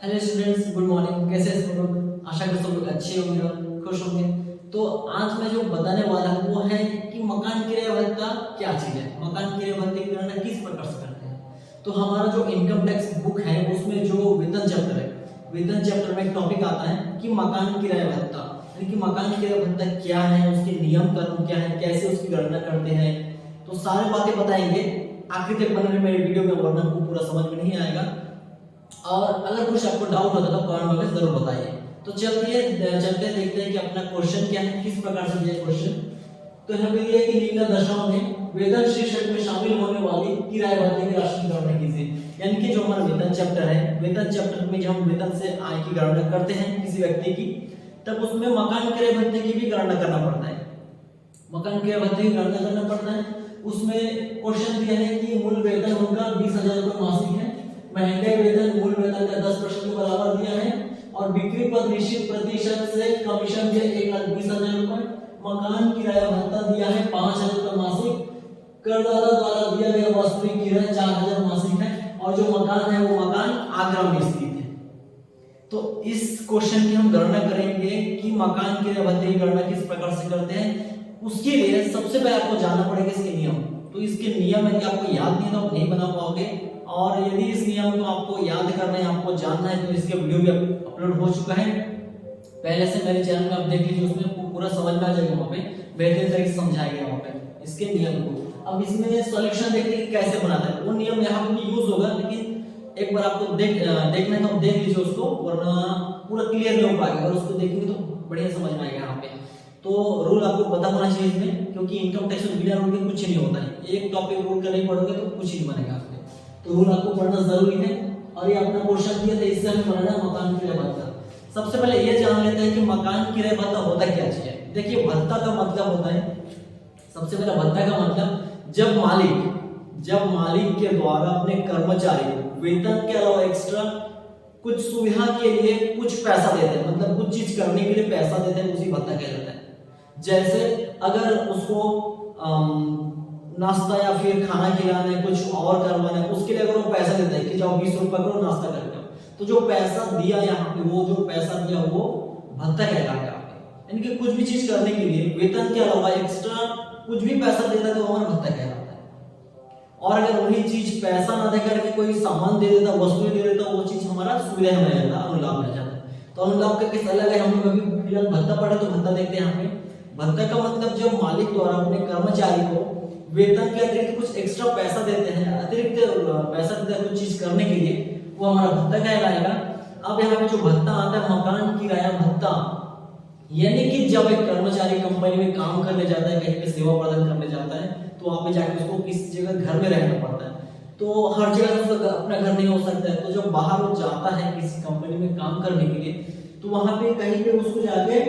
Hello students, good morning. कैसे हैं सब लोग? आशा करते सब लोग अच्छे होंगे और खुश होंगे। तो आज मैं जो बताने वाला हूँ वो है कि मकान किराया भत्ता क्या चीज है, मकान किराया भत्ते की गणना किस प्रकार से करते हैं। तो हमारा जो इनकम टैक्स बुक है उसमें जो वेतन चैप्टर है, वेतन चैप्टर में एक टॉपिक आता है कि मकान किराया भत्ता, यानी कि मकान किराया भत्ता क्या है, उसके नियम कानून क्या है, कैसे उसकी गणना करते हैं। तो सारी बातें बताएंगे। आखिर तक बनने मेरे वीडियो में, वरना आपको पूरा समझ में नहीं आएगा। और अगर कुछ आपको डाउट होता तो कमेंट में जरूर बताइए। तो चलते देखते हैं कि अपना क्वेश्चन क्या है, किस प्रकार से दिया क्वेश्चन। तो यहाँ पे ये है कि निम्न दशाओं में वेतन शीर्षक में शामिल होने वाली किराए भत्ते की राशि की गणना कीजिए। यानी कि जो हमारा वेतन चैप्टर है, वेतन चैप्टर में जब हम वेतन से आय की गणना करते हैं किसी व्यक्ति की, तब उसमें मकान किराए भत्ते की भी गणना करना पड़ता है। मकान किराए भत्ते की गणना करना पड़ता है। उसमें क्वेश्चन दिया है कि मूल वेतन उनका 20,000 रुपये मासिक है, महंगाई वेतन मूल वेतन का 10% के बराबर दिया है, और बिक्री पर निश्चित प्रतिशत से कमीशन के 1,20,000 रुपये, मकान किराया भत्ता दिया है 5,000 रुपये मासिक, करदाता द्वारा दिया गया वास्तविक किराया 4,000 मासिक है, और जो मकान है वो मकान आगरा में स्थित है। तो इस क्वेश्चन की हम गणना करेंगे कि मकान किराया भत्ते की गणना किस प्रकार से करते हैं। उसके लिए सबसे पहले आपको जानना पड़ेगा इसके नियम। तो इसके नियम यदि आपको याद नहीं है तो आप नहीं बना पाओगे, और यदि इस नियम को आपको याद करना है, आपको जानना है, तो इसके वीडियो भी अपलोड हो चुका है पहले से मेरे चैनल में, आप देख लीजिए, उसमें पूरा समझ में आ जाएगा। वहाँ पे बेहतर तरीके से समझाया गया वहाँ पे इसके नियम को। अब इसमें सॉल्यूशन देखते हैं कि कैसे बनाता है, वो नियम यहाँ पे यूज होगा, लेकिन एक बार आपको देखना है तो आप देख लीजिए उसको, वरना पूरा क्लियर नहीं हो पाएगा। अगर उसको देखेंगे तो बढ़िया समझ में आएगा यहाँ पे। तो रूल आपको पता होना चाहिए इसमें, क्योंकि इनकम टैक्स में बिना रूल के कुछ नहीं होता है। एक टॉपिक रूल का नहीं पढ़ोगे तो कुछ नहीं बनेगा आपके। तो रूल आपको पढ़ना जरूरी है। और ये अपना क्वेश्चन दिया था, इससे हमें बनाना मकान किराया भत्ता। सबसे पहले ये जान लेते हैं कि मकान किराया भत्ता होता क्या चीज है। देखिए, भत्ता का मतलब होता है, सबसे पहले भत्ता का मतलब जब मालिक के द्वारा अपने कर्मचारी को वेतन के अलावा एक्स्ट्रा कुछ सुविधा के लिए कुछ पैसा देते हैं, मतलब कुछ चीज करने के लिए पैसा देते हैं, उसी भत्ता कहलाता है। जैसे अगर उसको नाश्ता या फिर खाना खिलाना है, कुछ और करवाना है, उसके लिए अगर वो पैसा देता है कि जाओ 20 रुपए करो, नाश्ता करके आओ, तो जो पैसा दिया यहाँ पे, वो जो पैसा दिया वो भत्ता कहलाता है। यानी कि कुछ भी चीज करने के लिए वेतन के अलावा एक्स्ट्रा कुछ भी पैसा देता है तो हमारा भत्ता कहलाता है। और अगर वही चीज पैसा ना देकर के कोई सामान दे देता, वस्तु दे देता, वो चीज हमारा सुविधा में आ जाता, अनुलाभ में आ जाता है। तो अनुलाभ का किस अलग है, हम लोग अभी फिलहाल भत्ता पढ़े तो भत्ता देखते हैं यहाँ पे। भत्ता का मतलब जब मालिक द्वारा अपने कर्मचारी को वेतन के अतिरिक्त कुछ एक्स्ट्रा पैसा देते हैं, अतिरिक्त पैसा देते हैं कुछ चीज करने के लिए, वो हमारा भत्ता कहलाएगा। अब यहाँ पे जो भत्ता आता है मकान किराया भत्ता, यानी कि जब एक कर्मचारी कंपनी में काम करने जाता है, कहीं पे सेवा प्रदान करने जाता है, तो वहां पे जाकर उसको किसी जगह घर में रहना पड़ता है। तो हर जगह तो अपना घर नहीं हो सकता है, तो जब बाहर वो जाता है किसी कंपनी में काम करने के लिए, तो वहां पे कहीं पे उसको जाके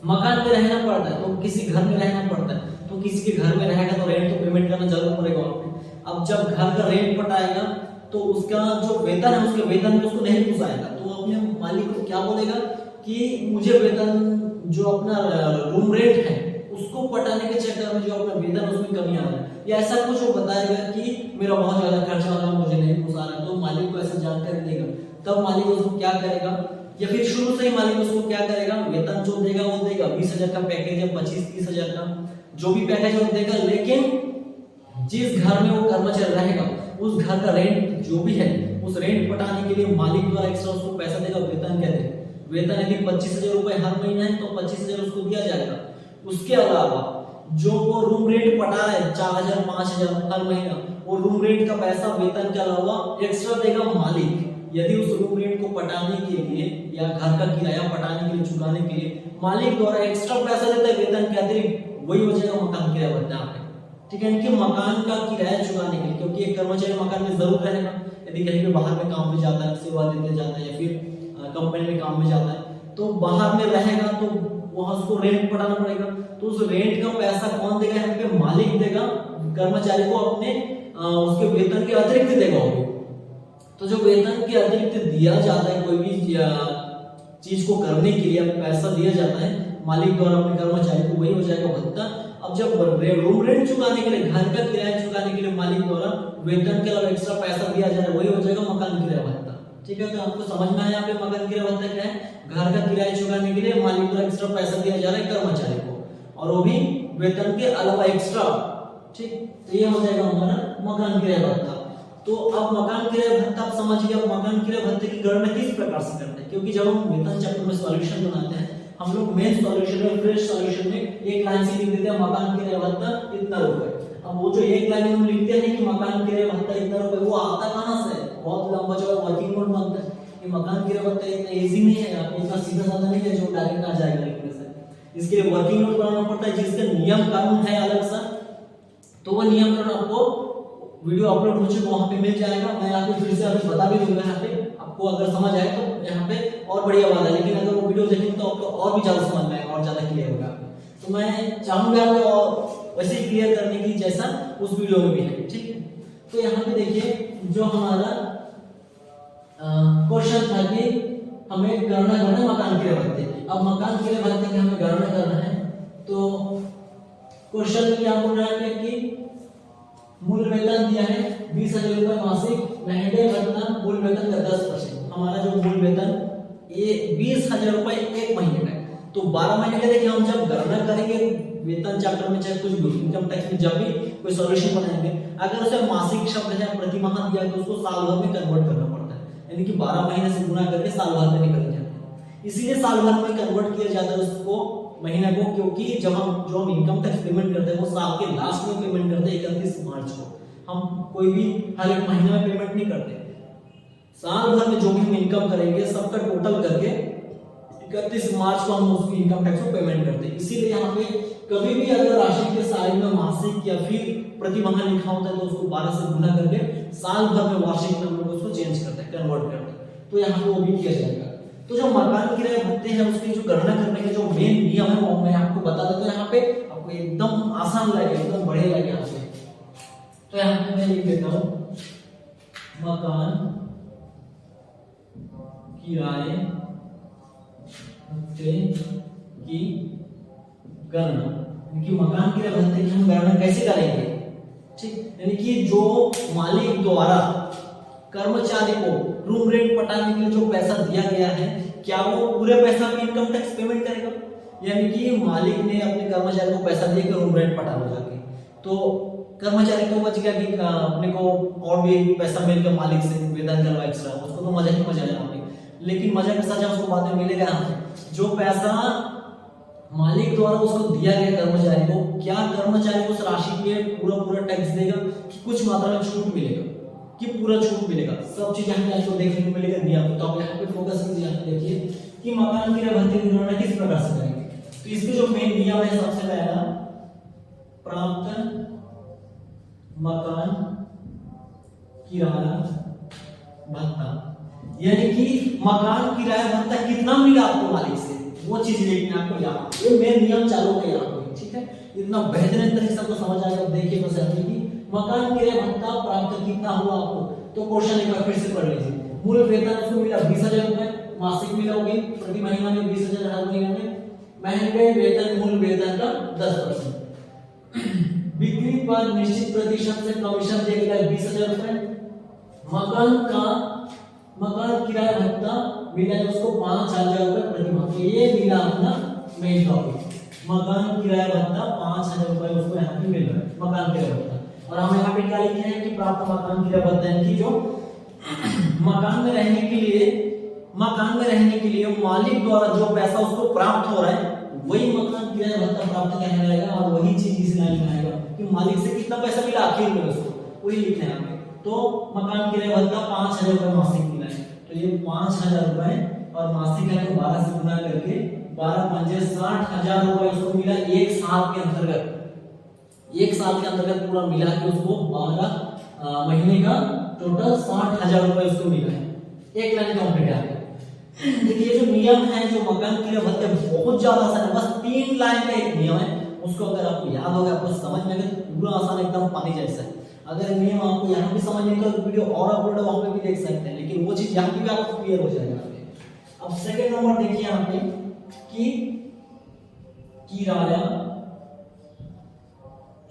मकान में रहना पड़ता है, तो किसी घर में रहना पड़ता है। तो किसी के घर में रहेगा तो रेंट तो पेमेंट करना जरूर पड़ेगा वहां पे। अब जब घर का रेंट पटाएगा तो उसका जो वेतन है, उसके वेतन में उसको नहीं पुसाएगा, तो अपने मालिक को क्या बोलेगा कि मुझे वेतन जो अपना रूम रेंट है उसको पटाने के चक्कर में जो अपना वेतन उसमें कमी आ रहा है, या ऐसा कुछ वो बताएगा कि मेरा बहुत ज्यादा खर्चा हो रहा है, मुझे नहीं पुसा रहा है, तो मालिक को ऐसा जानकारी देगा। तब मालिक उसको क्या करेगा, या फिर शुरू से ही मालिक उसको क्या करेगा, वेतन जो देगा वो देगा, 20,000 का पैकेज है, 25-30,000 का जो भी पैकेज वो देगा, लेकिन जिस घर में वो कर्मचारी रहेगा उस घर का रेंट जो भी है, उस रेंट पटाने के लिए मालिक द्वारा एक्स्ट्रा उसको पैसा देगा, वेतन कहते हैं। वेतन यदि 25,000 रुपए हर महीना है तो 25,000 उसको दिया जाएगा। उसके अलावा जो वो रूम रेंट पटा रहा है 4,000 5,000 हर महीना, वो रूम रेंट का पैसा वेतन के अलावा एक्स्ट्रा देगा मालिक। यदि उस रूम रेंट को पटाने के लिए या घर का किराया पटाने के लिए, चुकाने के लिए मालिक द्वारा एक्स्ट्रा पैसा देता है वेतन के अतिरिक्त, वही हो जाएगा मकान किराया भत्ता आपका। ठीक है, इनके मकान का किराया चुकाने के लिए, क्योंकि एक कर्मचारी मकान में जरूर रहेगा, यदि कहीं पे बाहर में काम में जाता है, सेवा देते जाता है, या फिर कंपनी में काम में जाता है, तो बाहर में रहेगा तो वहां उसको रेंट पटाना पड़ेगा। तो उस रेंट का पैसा कौन देगा, यहाँ पे मालिक देगा, कर्मचारी को अपने उसके वेतन के अतिरिक्त देगा। तो जो वेतन के अतिरिक्त दिया जाता है, कोई भी चीज को करने के लिए पैसा दिया जाता है मालिक द्वारा अपने कर्मचारी को, वही हो जाएगा भत्ता। अब जब रूम रेंट चुकाने के लिए, घर का किराया चुकाने के लिए मालिक द्वारा वेतन के अलावा एक्स्ट्रा पैसा दिया जा रहा है, वही हो जाएगा मकान किराया भत्ता। ठीक है। तो आपको समझ में आया यहाँ पे मकान किराया भत्ता क्या है? घर का किराया चुकाने के लिए मालिक द्वारा एक्स्ट्रा पैसा दिया जा रहा है कर्मचारी को, और वो भी वेतन के अलावा एक्स्ट्रा। ठीक, तो ये हो जाएगा हमारा मकान किराया भत्ता। तो अब मकान किराया भत्ता आप समझिए, अब मकान किराया भत्ते की गणना किस प्रकार से करते हैं, क्योंकि जब हम वेतन चक्र में सॉल्यूशन बनाते हैं, हम लोग मेन सॉल्यूशन में, फ्रेश सॉल्यूशन में एक लाइन से लिख देते हैं मकान किराया भत्ता इतना रुपए। अब वो जो एक लाइन में हम लिखते हैं कि मकान किराया भत्ता इतना रुपए, वो आता कहां से है? बहुत लंबा जो वर्किंग नोट बनता है। ये मकान किराया भत्ता इतना इजी नहीं है, आप इतना सीधा साधा नहीं है जो डायरेक्ट आ जाएगा लिखने से। इसके लिए वर्किंग नोट बनाना पड़ता है, जिसका नियम कानून है अलग सा। तो वो नियम कानून आपको वीडियो अपलोड हो चुका, वहां पे मिल जाएगा। मैं आपको फिर से अभी बता भी दूंगा यहाँ पे, आपको अगर समझ आए तो यहाँ पे और बढ़िया बात है, लेकिन अगर वो वीडियो देखेंगे तो आपको और भी ज्यादा समझ में आएगा और ज्यादा क्लियर होगा। तो मैं चाहूंगा आपको और वैसे ही क्लियर करने की जैसा उस वीडियो में भी है। ठीक है, तो यहाँ पे देखिए जो हमारा क्वेश्चन था कि हमें गणना करना है मकान किराया भत्ते की। अब मकान किराया भत्ते की हमें गणना करना है, तो क्वेश्चन में क्या बोल रहा है कि मूल वेतन दिया है 20,000 रुपए मासिक, महंगाई भत्ता मूल वेतन का 10%। हमारा जो मूल वेतन ये 20,000 रुपए एक महीने का है। तो 12 महीने का देखिए, हम जब गणना करेंगे वेतन चक्र में, चाहे कुछ भी इनकम टैक्स में, जब भी कोई सॉल्यूशन बनाएंगे, अगर उसे मासिक शब्द है प्रति माह दिया तो उसको साल भर में कन्वर्ट करना पड़ता है, यानी कि 12 महीने से गुना करके साल भर में निकल जाता है। इसीलिए साल भर में कन्वर्ट किया जाता है उसको महीने को, क्योंकि जब हम इनकम टैक्स पेमेंट करते हैं वो साल के लास्ट में पेमेंट करते हैं 31 मार्च को। हम कोई भी हर एक महीने में पेमेंट नहीं करते, साल भर में जो भी हम इनकम करेंगे सबका टोटल करके 31 मार्च को हम उसकी इनकम टैक्स को पेमेंट करते हैं। इसीलिए यहाँ पे कभी भी अगर राशि के साइड में मासिक या फिर प्रति माह लिखा होता है तो उसको 12 से गुना करके साल भर में वार्षिक में हम लोग उसको चेंज करते हैं, कन्वर्ट करते हैं। तो यहाँ पे वो भी किया जाएगा। तो जो मकान किराया भत्ते हैं उसकी जो गणना करने के जो मेन नियम है वो मैं आपको बता देता हूं। यहाँ पे आपको एकदम आसान लगे, एकदम बढ़िया लगे यहाँ पे। तो यहाँ पे मैं लिख देता हूं मकान किराए भत्ते की गणना, कि मकान किराया भत्ते की हम गणना कैसे करेंगे। ठीक, यानी कि जो मालिक द्वारा कर्मचारी को रूम रेंट पटाने के लिए जो पैसा दिया गया है, क्या वो पूरे पैसा में इनकम टैक्स पेमेंट करेगा? यानी कि मालिक ने अपने कर्मचारी को पैसा दिया कि रूम रेंट पटा लो जाके, तो कर्मचारी को बच गया कि अपने को और भी पैसा मिल गया मालिक से वेतन करवा एक्स्ट्रा, उसको तो मजा ही मजा आया। लेकिन मजा के साथ उसको बाद में मिलेगा जो पैसा मालिक द्वारा उसको दिया गया कर्मचारी को, क्या कर्मचारी उस राशि पे पूरा टैक्स देगा कि कुछ मात्रा में छूट मिलेगा, कि पूरा छूट मिलेगा? सब चीज यहाँ पे आपको देखने को मिलेगा नियम। तो आप यहाँ पे फोकस कीजिए, यहाँ पे देखिए कि मकान किराया भत्ते की गणना किस प्रकार से करेंगे। तो इसके जो मेन नियम है, सबसे पहला प्राप्त मकान किराया भत्ता, यानी कि मकान किराया भत्ता कितना मिला आपको मालिक से, वो चीज लिखना आपको यहाँ। ये मेन नियम चालू है यहाँ पे। ठीक है, इतना बेहतरीन तरीके से आपको समझ आ गया। देखिए तो सही कि मकान किराया भत्ता प्राप्त कितना हुआ आपको, तो क्वेश्चन एक बार फिर से पढ़ लीजिए। मूल वेतन उसको मिला 20,000 रुपए, मासिक मिला होगी प्रति महीना में 20,000, हर महीने में। महंगाई वेतन मूल वेतन का 10%। बिक्री पर निश्चित प्रतिशत से कमीशन देगा 20,000 रुपए। मकान किराया भत्ता मिला है उसको 5,000 रुपए प्रति माह। ये मिला अपना मेन टॉपिक, मकान किराया भत्ता 5,000 रुपए उसको यहाँ पे मिल रहा है मकान किराया भत्ता। और हम यहाँ पे क्या लिखे हैं कि प्राप्त मकान किराया भत्ता, यानी कि जो मकान में रहने के लिए मालिक द्वारा जो पैसा उसको प्राप्त हो रहा है वही मकान किराया भत्ता प्राप्त कहलाएगा। और वही चीज इस लाइन में आएगा कि मालिक से कितना पैसा मिला आखिर में उसको, वही लिखना है यहाँ पे। तो मकान किराया भत्ता 5,000 रुपए मासिक मिला है, तो ये 5,000 रुपए और मासिक है तो 12 से गुना करके 12 पंजे 60,000 रुपए उसको मिला एक साल के अंतर्गत। एक साल के अंतर्गत पूरा मिला के उसको 12 महीने का टोटल 60,000 रुपए उसको मिला है। एक लाइन कंप्लीट है। देखिए जो नियम है जो मकान किराया भत्ते बहुत ज्यादा आसान है, बस 3 लाइन का एक नियम है। उसको अगर आपको याद होगा, आपको समझ में आएगा तो पूरा आसान एकदम पानी जैसा है। अगर नियम आपको यहाँ भी समझ नहीं तो वीडियो और अपलोड है वहां पे भी देख सकते हैं, लेकिन वो चीज यहाँ पे भी आपको क्लियर हो जाएगा। अब सेकंड नंबर देखिए यहाँ पे कि किराया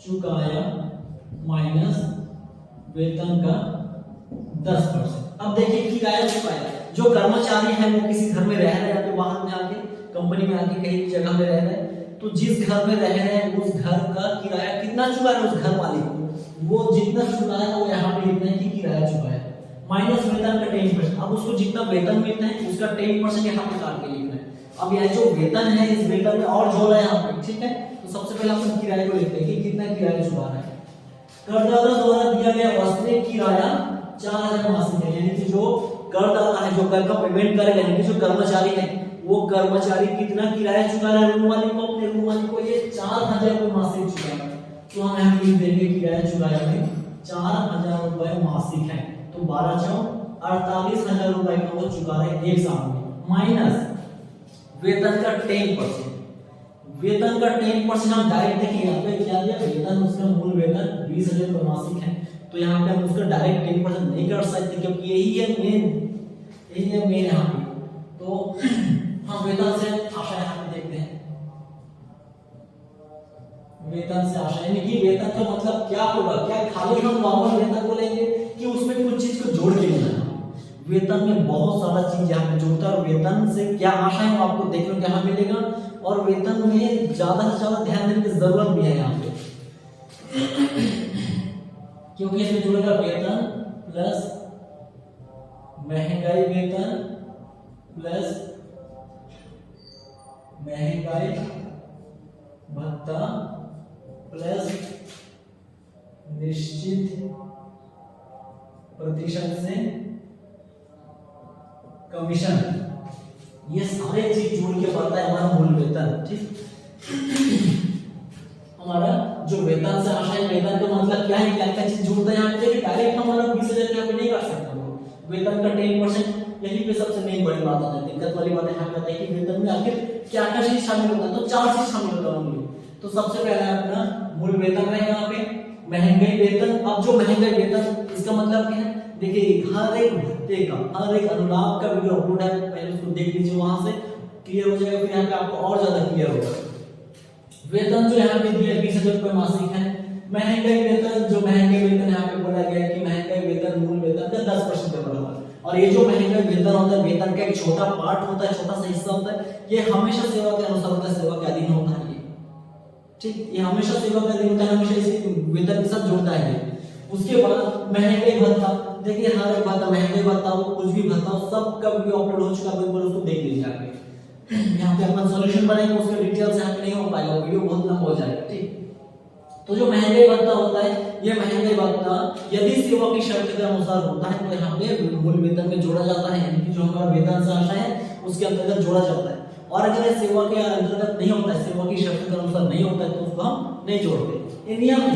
चुकाया माइनस वेतन का 10%। अब देखिए किराया चुकाया, जो कर्मचारी है वो किसी घर में रह रहे हैं तो बाहर में आके कंपनी में आके कहीं जगह में रह रहे हैं, तो जिस घर में रह रहे हैं उस घर का किराया कितना चुका है उस घर मालिक को, वो जितना चुकाया वो यहाँ पे लिखना है कि किराया चुकाया माइनस वेतन का 10%। अब उसको जितना वेतन मिलता है उसका 10% यहाँ पे काट के लिखना है। अब यह जो वेतन है इस वेतन में और जोड़ा है यहाँ पे, ठीक है। तो सबसे पहले अपन किराए को लिखते हैं कि कितना किराया चुका रहा है। करदाता द्वारा दिया गया वास्तविक किराया 4000 मासिक है, यानी कि जो करदाता है जो कर का पेमेंट करेगा, यानी कि जो कर्मचारी है वो कर्मचारी कितना किराया चुका रहा है रूम मालिक को, अपने रूम मालिक को ये 4000 रुपए मासिक चुका है। तो हम यहाँ लिख देंगे किराया चुकाया है 4000 रुपए मासिक है, तो 12 चौक 48,000 रुपए का वो चुका रहा है एक साल में, माइनस वेतन का 10%। वेतन का 10% हम डायरेक्ट देखिए यहाँ पे क्या दिया, वेतन उसका मूल वेतन 20,000 रुपए मासिक है, तो यहाँ पे हम उसका डायरेक्ट 10% नहीं कर सकते क्योंकि यही है मेन यहाँ पे। तो हम वेतन से आशा यहाँ पे देखते हैं, वेतन से आशा यानी कि वेतन का मतलब क्या होगा, क्या खाली हम नॉर्मल वेतन को लेंगे कि उसमें कुछ चीज को जोड़ के लेना। वेतन में बहुत सारा चीज यहाँ पे जोड़ता है और वेतन से क्या आशा है वो आपको देखने को यहाँ मिलेगा, और वेतन में ज्यादा से ज्यादा ध्यान देने की जरूरत भी है यहाँ पे क्योंकि इसमें जुड़ेगा वेतन प्लस महंगाई वेतन प्लस महंगाई भत्ता प्लस निश्चित प्रतिशत से कमीशन, ये सारे चीज जोड़ के बनता है हमारा मूल वेतन, ठीक। हमारा जो वेतन से आशा है, वेतन का मतलब क्या है, क्या क्या चीज जोड़ता है यहाँ पे, डायरेक्ट हमारा 20,000 यहाँ पे नहीं कर सकते हम। वेतन का 10% यही पे सबसे मेन बड़ी बात आता है, दिक्कत वाली बात यहाँ पे आता है कि वेतन में आखिर क्या क्या चीज शामिल होता है, तो 4 चीज शामिल होता है। तो सबसे पहला अपना मूल वेतन रहेगा यहाँ पे, महंगाई वेतन। अब जो महंगाई वेतन इसका मतलब क्या है, देखिए हर एक भत्ते का, हर एक अनुलाभ का वीडियो अपलोड है, पहले उसको देख लीजिए, वहां से क्लियर हो जाएगा, फिर यहाँ पे आपको और ज्यादा क्लियर होगा। वेतन जो यहाँ पे दिया 20,000 रुपए मासिक है। महंगाई वेतन, जो महंगाई वेतन यहाँ पे बोला गया है कि महंगाई वेतन मूल वेतन का 10% के बराबर, और ये जो महंगाई वेतन होता है, वेतन का एक छोटा पार्ट होता है, छोटा सा हिस्सा होता है, ये हमेशा सेवा के अनुसार होता है, सेवा के अधीन होता है, ठीक। ये हमेशा सेवा के अधीन होता है, हमेशा इसी वेतन के साथ जुड़ता है। उसके बाद महंगाई भत्ता, देखिए हर एक भत्ता, महंगाई भत्ता हो, कुछ भी भत्ता हो, सब का वीडियो अपलोड हो चुका है, उसको देख लीजिए आगे। यहाँ पे अपन सॉल्यूशन बनाएंगे, उसका डिटेल्स यहाँ पे नहीं हो पाएगा, वीडियो बहुत लंबा हो जाएगा, ठीक। तो जो महंगाई भत्ता होता है, ये महंगाई भत्ता यदि सेवा की शर्त के अनुसार होता है तो यहाँ पे मूल वेतन में जोड़ा जाता है, यानी कि जो हमारा वेतन से आशा है उसके अंतर्गत जोड़ा जाता है। और अगर ये सेवा के अंतर्गत नहीं होता है, सेवा की शर्त के अनुसार नहीं होता है, तो उसको हम नहीं जोड़ते, ये नियम है।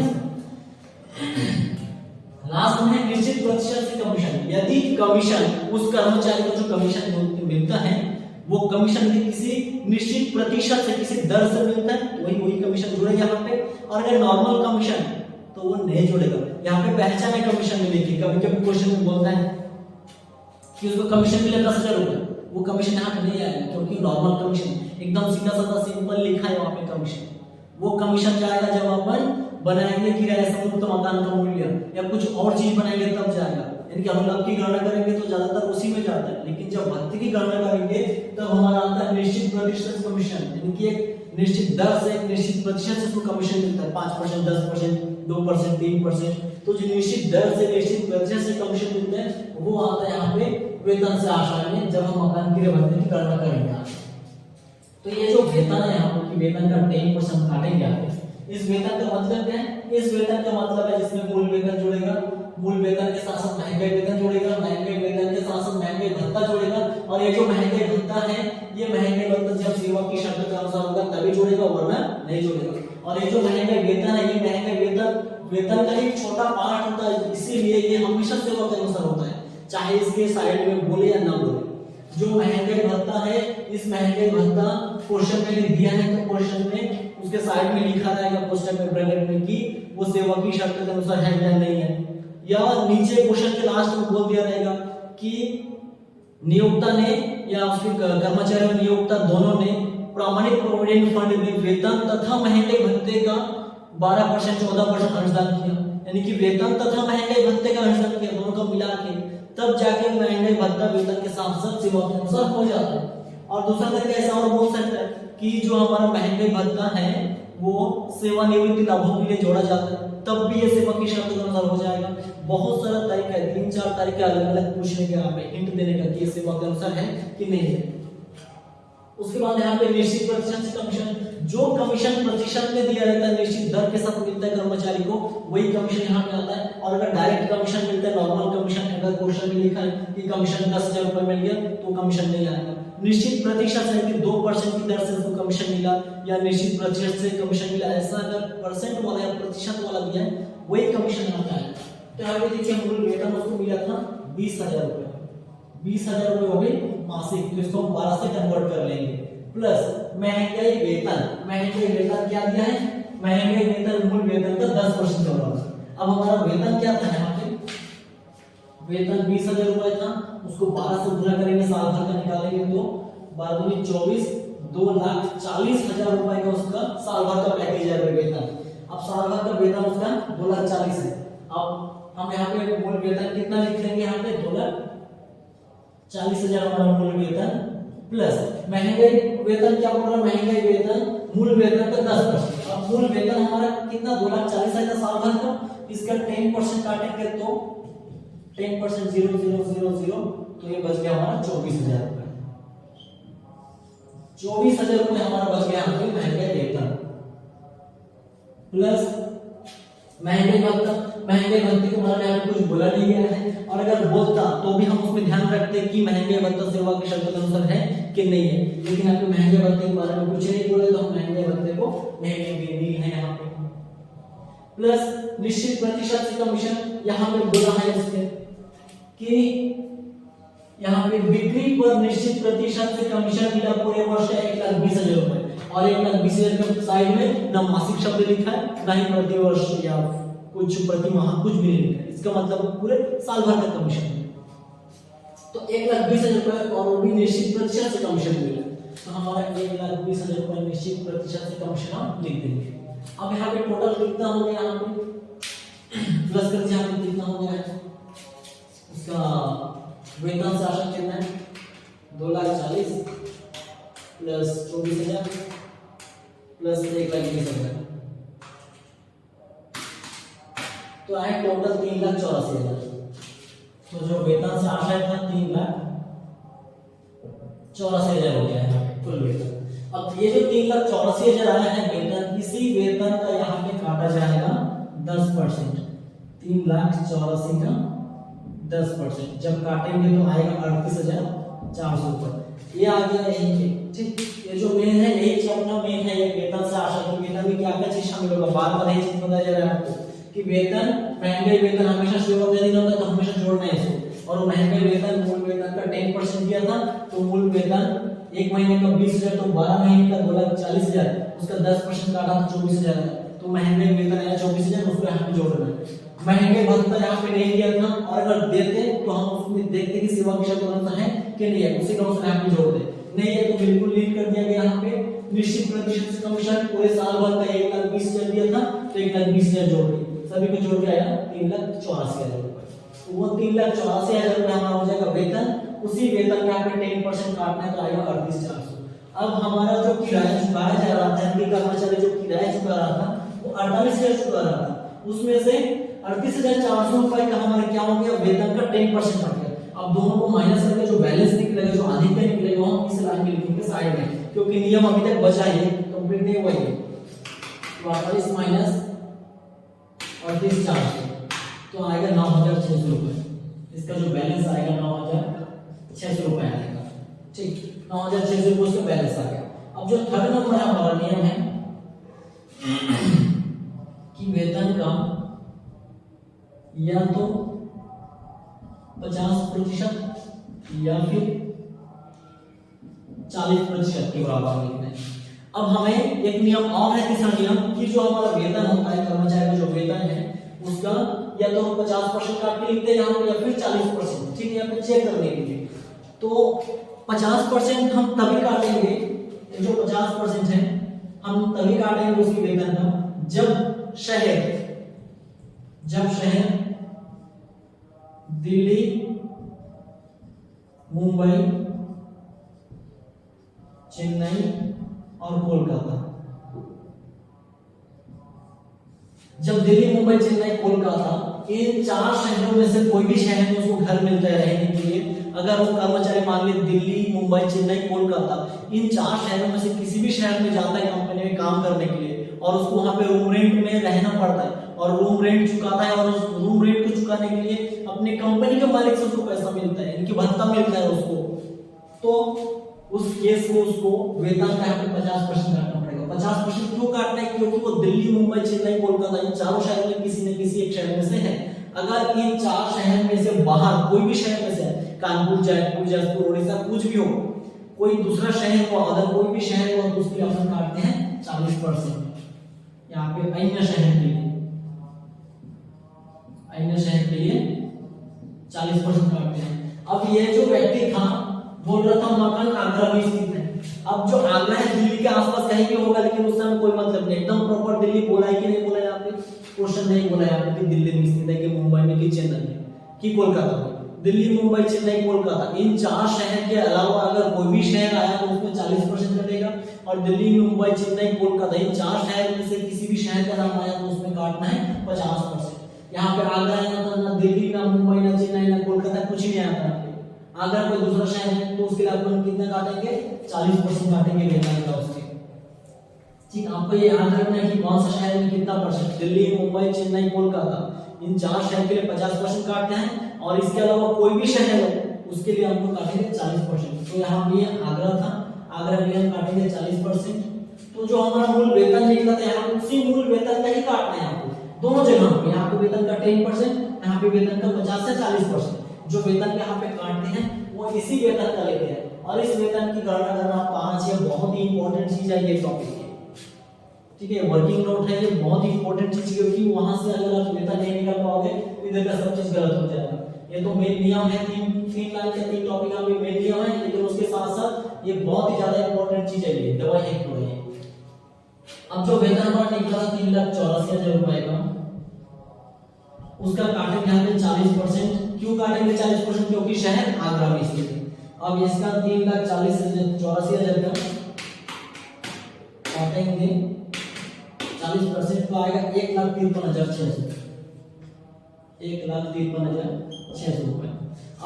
लास्ट में निश्चित प्रतिशत से कमीशन, यदि कमीशन उस कर्मचारी को जो कमीशन मिलता है वो कमीशन किसी निश्चित प्रतिशत से, किसी दर से मिलता है, तो वही कमीशन जुड़ेगा यहाँ पे। और अगर नॉर्मल कमीशन तो वो नहीं जुड़ेगा। यहाँ पे पहचान है कमीशन में, देखिए कभी कभी क्वेश्चन में बोलता है कि उसको कमीशन मिले 10,000 रुपए, वो कमीशन यहाँ पे नहीं आएगा क्योंकि नॉर्मल कमीशन एकदम सीधा साधा सिंपल लिखा है वहां पे कमीशन। वो कमीशन जाएगा जब अपन बनाएंगे किराया संयुक्त मकान का मूल्य या कुछ और चीज बनाएंगे तब जाएगा, यानी कि अनुलाभ की गणना करेंगे तो ज्यादातर उसी में जाता है, लेकिन जब भत्ते की गणना करेंगे तब हमारा आता है निश्चित प्रतिशत कमीशन, यानी कि एक निश्चित दर से, एक निश्चित प्रतिशत से उसको कमीशन मिलता है, 5%, 10%, 2%, 3%। तो जो निश्चित दर से, निश्चित प्रतिशत से कमीशन मिलता है वो आता है यहाँ पे वेतन से आशा में, जब हम मकान किराए भत्ते की गणना करेंगे। तो ये जो वेतन है यहाँ पर, वेतन का 10% काटेंगे आगे। इस वेतन का मतलब क्या है, इस वेतन का मतलब है जिसमें मूल वेतन जुड़ेगा, मूल वेतन के साथ साथ महंगाई वेतन जुड़ेगा, महंगाई वेतन के साथ साथ महंगाई भत्ता जुड़ेगा। और ये जो महंगाई भत्ता है, ये महंगाई भत्ता जब सेवा की शर्त के अनुसार होगा तभी जुड़ेगा, वरना नहीं जुड़ेगा। और ये जो महंगाई वेतन है, ये महंगाई वेतन का एक छोटा पार्ट होता है, इसीलिए ये हमेशा सेवा के अनुसार होता है, चाहे इसके साइड में बोले या ना बोले। जो महंगाई भत्ता है, इस महंगाई भत्ता क्वेश्चन में दिया है तो क्वेश्चन में उसके साइड में लिखा रहेगा क्वेश्चन में ब्रैकेट में कि वो सेवा की शर्त के अनुसार है या नहीं है, या नीचे क्वेश्चन के लास्ट में बोल दिया रहेगा कि नियोक्ता ने या उसके कर्मचारी नियोक्ता दोनों ने प्रामाणिक प्रोविडेंट फंड में वेतन तथा महंगाई भत्ते का 12%, 14% अंशदान किया, यानी कि वेतन तथा महंगाई भत्ते का अंशदान किया, दोनों को मिला के तब जाके महंगाई भत्ता वेतन के साथ साथ सेवा के अनुसार हो जाता है। और दूसरा तरीका ऐसा और बोल सकता है कि जो हमारा महंगाई भत्ता है वो सेवानिवृत्ति लाभों के लिए जोड़ा जाता है, तब भी ये सेवा की शर्तों के अनुसार हो जाएगा। बहुत सारा तरीका है, 3-4 तरीके अलग अलग पूछने के, यहाँ पे हिंट देने का कि ये सेवा के अनुसार है कि नहीं है। उसके बाद यहाँ पे निश्चित प्रतिशत से कमीशन, जो कमीशन प्रतिशत में दिया रहता है निश्चित दर के साथ मिलता है कर्मचारी को, वही कमीशन यहाँ पे आता है। और अगर डायरेक्ट कमीशन मिलता है, नॉर्मल कमीशन, अगर क्वेश्चन में लिखा है कि कमीशन 10,000 रुपए मिल गया तो कमीशन नहीं आएगा। निश्चित प्रतिशत से कि 2% की दर से उसको कमीशन मिला या निश्चित प्रतिशत से कमीशन मिला, ऐसा अगर परसेंट वाला या प्रतिशत वाला दिया है वही कमीशन आता है। तो यहाँ पे देखिए मूल वेतन उसको मिला था 20,000 रुपए, 20,000 रुपए हो गए मासिक, तो इसको हम 12 से कन्वर्ट कर लेंगे, प्लस महंगाई वेतन, महंगाई वेतन क्या दिया है, महंगाई वेतन मूल वेतन का 10% होगा। अब हमारा वेतन क्या था यहाँ पे, वेतन 20,000 रुपए था, उसको 12 से गुणा करेंगे, साल भर का निकालेंगे तो 12 दूनी 24, 2,40,000 रुपए का उसका साल भर का पैकेज है वेतन। अब साल भर का वेतन उसका 2,40,000 है। अब हम यहाँ पे मूल वेतन कितना लिख देंगे, यहाँ पे 2,40,000 हमारा मूल वेतन, प्लस महंगाई वेतन क्या बोल रहा है, महंगाई वेतन मूल वेतन का 10%। अब मूल वेतन हमारा कितना 2,40,000 साल भर का, इसका 10% काटेंगे तो 10% 0,000, तो ये बच गया हमारा 24,000 रुपए। 24,000 रुपए हमारा बच गया यहाँ पे महंगाई वेतन, प्लस महंगाई भत्ता। महंगाई भत्ते के बारे में यहाँ कुछ बोला नहीं गया है, और अगर बोलता तो भी हम उसमें ध्यान रखते हैं कि महंगाई भत्ता सेवा के शर्तों के अनुसार है कि नहीं है, लेकिन यहाँ पे महंगाई भत्ते के बारे में कुछ नहीं बोले तो हम महंगाई भत्ते को नहीं लेंगे है यहाँ पे। प्लस निश्चित प्रतिशत से कमीशन, यहाँ पे बोला है इसमें कि यहाँ पे बिक्री पर निश्चित प्रतिशत से कमीशन मिला पूरे वर्ष का 1,20,000 रुपए, और 1,20,000 के साइड में ना मासिक शब्द लिखा है ना ही प्रति वर्ष या कुछ प्रति माह कुछ भी नहीं लिखा है, इसका मतलब पूरे साल भर का कमीशन है। तो 1,20,000 रुपए और वो भी निश्चित प्रतिशत से कमीशन मिला, तो हमारा 1,20,000 रुपए निश्चित प्रतिशत से कमीशन हम लिख देंगे। अब यहाँ पे टोटल कितना हो गया, यहाँ पे प्लस करके यहाँ पे कितना हो गया, उसका वेतन से आशा कितना है 2,40,000 प्लस 24,000 प्लस 1,20,000, तो आए टोटल 3,84,000। तो जो वेतन से आशा था 3,84,000 हो गया है कुल वेतन। अब ये जो 3,84,000 आया है वेतन, इसी वेतन का यहाँ पे काटा जाएगा 10%, 3,84,000 का 10%, जब काटेंगे तो आएगा 38,400 रुपए। ये आ गया यही पे, ठीक। ये जो मेन है यही अपना मेन है, ये वेतन से आशा की वेतन में क्या क्या चीज शामिल होगा, बार बार यही चीज बताया जा रहा है आपको कि वेतन, महंगाई वेतन हमेशा सेवा का दिन होता है तो हमेशा जोड़ना है इसको। और महंगाई वेतन मूल वेतन का 10% दिया था, तो मूल वेतन एक महीने का 20,000, तो 12 महीने का 2,40,000, उसका 10% काटा तो 24,000, तो महंगाई वेतन आया 24,000, उसको यहाँ पे जोड़ना है। महंगाई भत्ता यहाँ पे नहीं दिया था, और अगर देते तो हम उसमें देखते कि सेवा की शर्तों है कि नहीं है, उसी का उसमें यहाँ पे जोड़ते, नहीं है तो बिल्कुल लीव कर दिया गया। यहाँ पे निश्चित प्रतिशत से कमीशन पूरे साल भर का 1,20,000 दिया था, तो 1,20,000 जोड़ दिए, सभी को जोड़ के आया 3,84,000 रुपए। वो 3,84,000 रुपए हमारा हो जाएगा वेतन, उसी वेतन में यहाँ पे 10% काटना है तो आएगा 38,400। अब हमारा जो किराया चुकाया जा रहा था, कर्मचारी जो किराया चुका रहा था वो 48,000 चुका रहा था, उसमें से 38,400 रुपए का हमारा क्या हो गया, वेतन का 10% कट गया। अब दोनों को माइनस करके जो बैलेंस निकलेगा, जो अधिक निकलेगा, हम इस लाइन में लिखेंगे साइड में, क्योंकि नियम अभी तक बचा है, कंप्लीट नहीं हुआ है। 48 माइनस 38,400 तो आएगा 9,600 रुपए। इसका जो बैलेंस आएगा 9,600 रुपए आएगा, ठीक। 9,600 रुपए उसका बैलेंस आ गया। अब जो थर्ड नंबर है हमारा नियम है कि वेतन का या तो 50% या फिर 40% के बराबर लिखना है। अब हमें एक नियम और है, तीसरा नियम, कि जो हमारा वेतन होता है, कर्मचारी का जो वेतन है उसका या तो हम 50% काट के लिखते हैं यहाँ पे, या फिर 40%, ठीक है, यहाँ पे चेक करने के लिए। तो 50% हम तभी काटेंगे, जो 50% है हम तभी काटेंगे उसकी वेतन का जब शहर दिल्ली, मुंबई, चेन्नई और कोलकाता। जब दिल्ली, मुंबई, चेन्नई, कोलकाता इन 4 शहरों में से कोई भी शहर में उसको घर मिलता है रहने के लिए, अगर वो कर्मचारी मान ली दिल्ली, मुंबई, चेन्नई, कोलकाता इन 4 शहरों में से किसी भी शहर में जाता है कंपनी में काम करने के लिए और उसको वहां पे रूम रेंट में रहना पड़ता है और रूम रेंट चुकाता है और उस रूम रेंट को चुकाने के लिए अपने कंपनी के मालिक से उसको पैसा मिलता है, इनकी भत्ता मिलता है उसको, तो उस केस में उसको वेतन का 50% काटना पड़ेगा। 50% क्यों काटना है? क्योंकि वो दिल्ली, मुंबई, चेन्नई, कोलकाता इन चारों शहरों में किसी न किसी एक शहर में से है। अगर इन 4 शहर में से बाहर कोई भी शहर में से है, कानपुर, जयपुर, जयपुर, उड़ीसा कुछ भी हो, कोई दूसरा शहर हो, अगर कोई भी शहर हो तो उसके लिए अपन काटते हैं 40%। यहाँ पे अन्य शहर के लिए, अन्य शहर के लिए 40% काटते हैं। अब ये जो व्यक्ति था बोल रहा था मकान आगरा में स्थित है। अब जो आगरा है दिल्ली के आसपास कहीं भी होगा, लेकिन उस समय कोई मतलब नहीं, एकदम प्रॉपर दिल्ली बोला है कि नहीं बोला यहाँ पे, क्वेश्चन नहीं बोला यहाँ पे कि दिल्ली में स्थित है कि मुंबई में कि चेन्नई में कि कोलकाता में। दिल्ली, मुंबई, चेन्नई, कोलकाता इन 4 शहर के अलावा अगर कोई भी शहर आया तो उसमें 40% कटेगा और दिल्ली, मुंबई, चेन्नई, कोलकाता इन 4 शहर में से किसी भी शहर का नाम आया तो उसमें काटना है 50%। यहाँ पे आगरा है ना दिल्ली, ना मुंबई, ना चेन्नई, ना कोलकाता, कुछ ही नहीं आता। अगर कोई दूसरा शहर है तो उसके लिए अपन कितना काटेंगे? 40% काटेंगे वेतन का उसके। ठीक, आपको ये याद रखना है कि कौन सा शहर में कितना परसेंट। दिल्ली, मुंबई, चेन्नई, कोलकाता इन 4 शहर के लिए 50% काटते हैं और इसके अलावा कोई भी शहर है उसके लिए हमको काटेंगे 40%। तो यहाँ पे आगरा था, आगरा के लिए हम काटेंगे 40%। तो जो हमारा मूल वेतन निकला था यहाँ उसी मूल वेतन का ही काटना है आपको दोनों जगह पे। यहाँ पे वेतन का 10%, यहाँ पे वेतन का 50 से 40%। जो वेतन के यहाँ पे काटते हैं वो इसी वेतन का लेते हैं और इस वेतन की गणना करना आपको आना चाहिए। बहुत ही इंपॉर्टेंट चीज है ये टॉपिक है, ठीक है, वर्किंग नोट है ये, बहुत ही इंपॉर्टेंट चीज, क्योंकि वहां से अगर आप वेतन नहीं निकाल पाओगे तो इधर का सब चीज गलत हो जाएगा। ये तो मेन नियम है, तीन लाइन के 3 टॉपिक का भी मेन नियम है, लेकिन उसके साथ साथ ये बहुत ही ज्यादा इंपॉर्टेंट चीज है ये दवाई एक्ट में। अब जो वेतन हमारा निकला था 3,84,000 रुपए का, उसका काटेंगे यहाँ पे 40%। क्यों काटेंगे 40%? क्योंकि शहर आगरा में स्थित है। अब इसका 3,84,000 का काटेंगे 40% तो आएगा 1,53,600, 1,53,600 रुपए।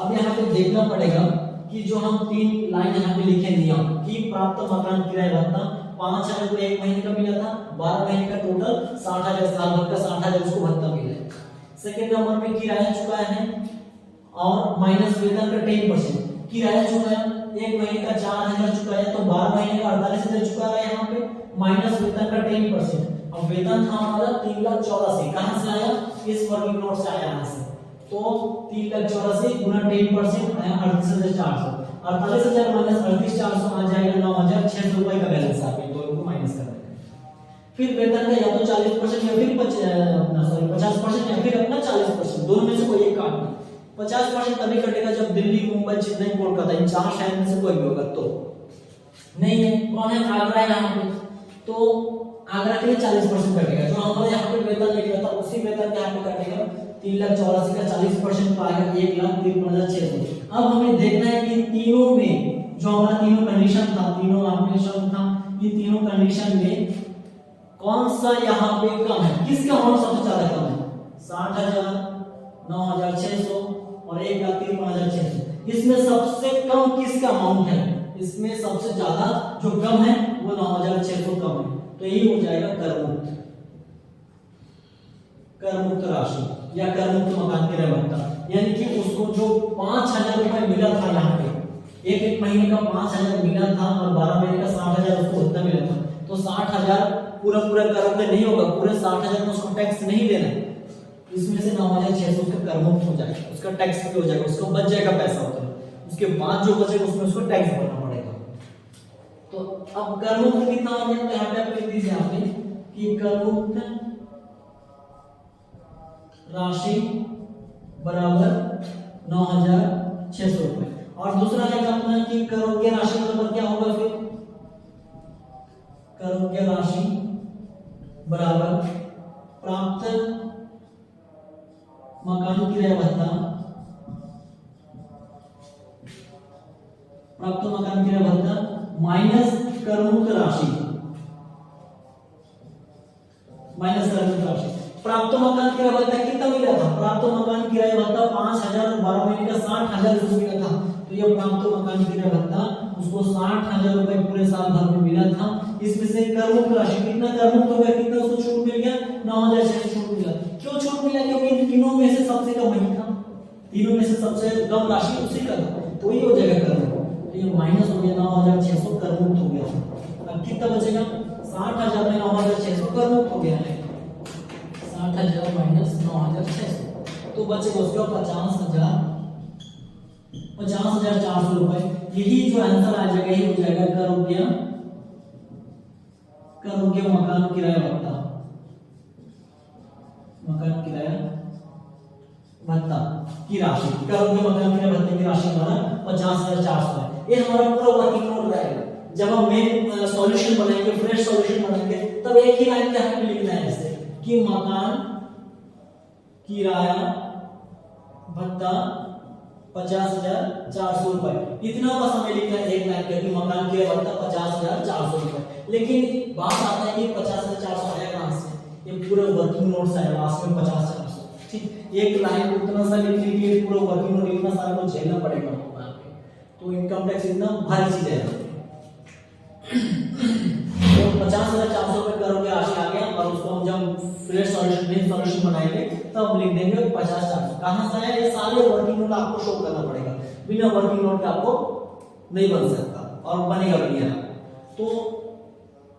अब यहाँ पे देखना पड़ेगा कि जो हम 3 लाइन यहाँ पे लिखे नियम कि प्राप्त मकान किराया भत्ता 5,000 रुपए 1 महीने का मिला था, 12 महीने का टोटल 60,000, साल भर का 60,000 उसको भत्ता मिला है। सेकंड नंबर पे किराया चुकाया है और माइनस वेतन का 10%। किराया चुकाया 1 महीने का 4,000 चुकाया तो 12 महीने का 48,000 चुका रहा है यहाँ पे, माइनस वेतन का 10%। अब वेतन था हमारा 3,84,000, कहां से आया? इस वर्किंग नोट से आया यहाँ से। तो 3,84,000 गुना 10% आया 38,400, 48,000 माइनस 38,400 आ जाएगा 9,600 रुपए का बैलेंस। आप इन दोनों को माइनस कर देंगे। फिर वेतन का या तो 40% या फिर 50% या फिर अपना 40%, दोनों में से कोई एक काटना। 50% तभी कटेगा जब दिल्ली, मुंबई, चेन्नई, कोलकाता इन 4 शहर में से कोई भी होगा तो। नहीं है, कौन है? आगरा है यहाँ पे, तो आगरा के लिए 40% कटेगा। जो हमारे यहाँ पे वेतन निकला था उसी वेतन के यहाँ पे कटेगा 3,84,000 का 40% तो आएगा 1,53,600। अब हमें देखना है कि तीनों में जो हमारा तीनों कंडीशन था, तीनों ऑपरेशन था, ये तीनों कंडीशन में कौन सा यहाँ पे कम है, किसका अमाउंट सबसे ज्यादा कम है? 60,000, 9,600 और 1,53,600। इसमें सबसे कम किसका अमाउंट है? इसमें सबसे ज्यादा जो कम है वो 9,600 कम है, तो यही हो जाएगा करमुक्त, करमुक्त राशि या करमुक्त मकान किराया भत्ता। यानी कि उसको जो 5,000 रुपए मिला था यहाँ पे, एक महीने का 5,000 मिला था और 12 महीने का 60,000 उसको भत्ता मिला था, तो 60,000 पूरा कर नहीं होगा, पूरे 60,000 में उसको टैक्स नहीं देना है। इसमें से 9,600 उसका करमुक्त हो जाएगा, उसका टैक्स भी हो जाएगा, उसको बच जाएगा पैसा होता है। उसके बाद जो बचेगा उसमें उसको टैक्स भरना पड़ेगा। तो अब करमुक्त कितना हो गया? तो यहाँ पे आप लिख दीजिए आपने कि करमुक्त राशि बराबर 9,600 रुपए। और दूसरा क्या करना है कि करोगे राशि बराबर क्या होगा? फिर करोगे राशि बराबर प्राप्त मकान किराया भत्ता प्राप्त मकान किराया भत्ता माइनस करमुक्त राशि, प्राप्त मकान किराया भत्ता कितना मिला था? प्राप्त मकान किराया भत्ता 5000 12 महीने का 60000 रुपए मिला था। तो ये प्राप्त मकान किराया भत्ता उसको 60000 रुपए पूरे साल भर में मिला था। इसमें से करमुक्त राशि कितना करमुक्त हो गया, कितना उसको छूट मिल गया? 9600 छूट मिला। क्यों छूट मिला? क्योंकि इन तीनों में से सबसे कम वही था, तीनों में से सबसे कम राशि उसी का था, तो ये हो जाएगा करमुक्त। तो ये माइनस हो गया 9600 करमुक्त हो गया। अब कितना बचेगा? 60000 में 9600 करमुक्त हो गया है, 60000 माइनस 9600 तो बचेगा उसका 50,400 रुपए। यही जो आंसर आ जाएगा ये हो जाएगा कर रुपया मकान किराया भत्ता, मकान किराया भत्ता की राशि, कर रुपया मकान किराया भत्ते की राशि हमारा 50,400 है। ये हमारा पूरा वर्किंग नोट रहेगा। जब हम मेन सॉल्यूशन बनाएंगे, फ्रेश सॉल्यूशन बनाएंगे, तब एक ही लाइन क्या हमें लिखना है इसे कि मकान किराया भत्ता 50,400 रुपए। इतना बस हमें लिखना है एक लाइन के मकान किराया भत्ता 50,400 रुपए। लेकिन बात आता है कि 50,400 आया कहां से? ये पूरे वर्किंग नोट से आया, लास्ट में 50,400। ठीक, एक लाइन उतना सा लिख लीजिए, पूरा वर्किंग नोट इतना सारा कुछ झेलना पड़ेगा वहां पे, तो इनकम टैक्स इतना भारी चीज है। तो 50,400 रुपए करोगे राशि आ गया, और उसको हम जब फ्रेश सॉल्यूशन बनाएंगे तब हम लिख देंगे 50,400। कहां से आया? ये सारे वर्किंग नोट आपको शो करना पड़ेगा, बिना वर्किंग नोट के आपको नहीं बन सकता और बनेगा भी नहीं। तो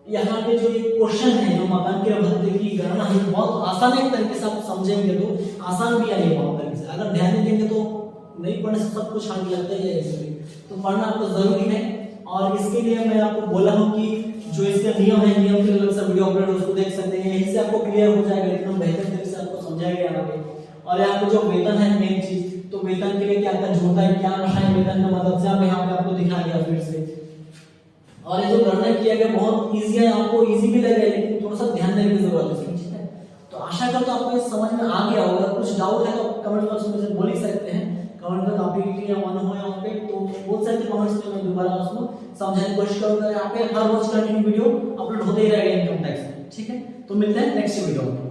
यहाँ पे जो ये क्वेश्चन है, जो मकान किराया भत्ते की गणना है, बहुत आसान एक तरीके से आप समझेंगे तो आसान भी है बहुत तरीके से। अगर ध्यान नहीं देंगे तो नहीं पढ़ने से सब कुछ आगे लगता ही है, तो पढ़ना आपको जरूरी है। और इसके लिए मैं आपको बोला हूं कि जो इसका नियम है, नियम के अलग से वीडियो अपलोड उसको देख सकते हैं, यहीं से आपको क्लियर हो जाएगा, एकदम बेहतर तरीके से आपको समझाया गया यहाँ पे। और यहाँ पे जो वेतन है मेन चीज, तो वेतन के लिए क्या क्या होता है, क्या रखा है वेतन का मदद से, आप यहाँ पे आपको दिखा दिया फिर से। और ये जो गणना किया गया बहुत इजी है, आपको इजी भी लगे, लेकिन थोड़ा सा ध्यान देने की जरूरत है, ठीक है। तो आशा करता हूं आपको समझ में आ गया होगा। कुछ डाउट है तो कमेंट बॉक्स में बोल ही सकते हैं, कमेंट में काफी क्लियर मालूम हो यहाँ पे, तो बोल सकते कमेंट्स में, मैं दोबारा उसको समझाने की कोशिश करूंगा। यहाँ पे हर रोज कंटिन्यू वीडियो अपलोड होते ही रहेगा इनकम टैक्स में, ठीक है। तो मिलते हैं नेक्स्ट वीडियो में।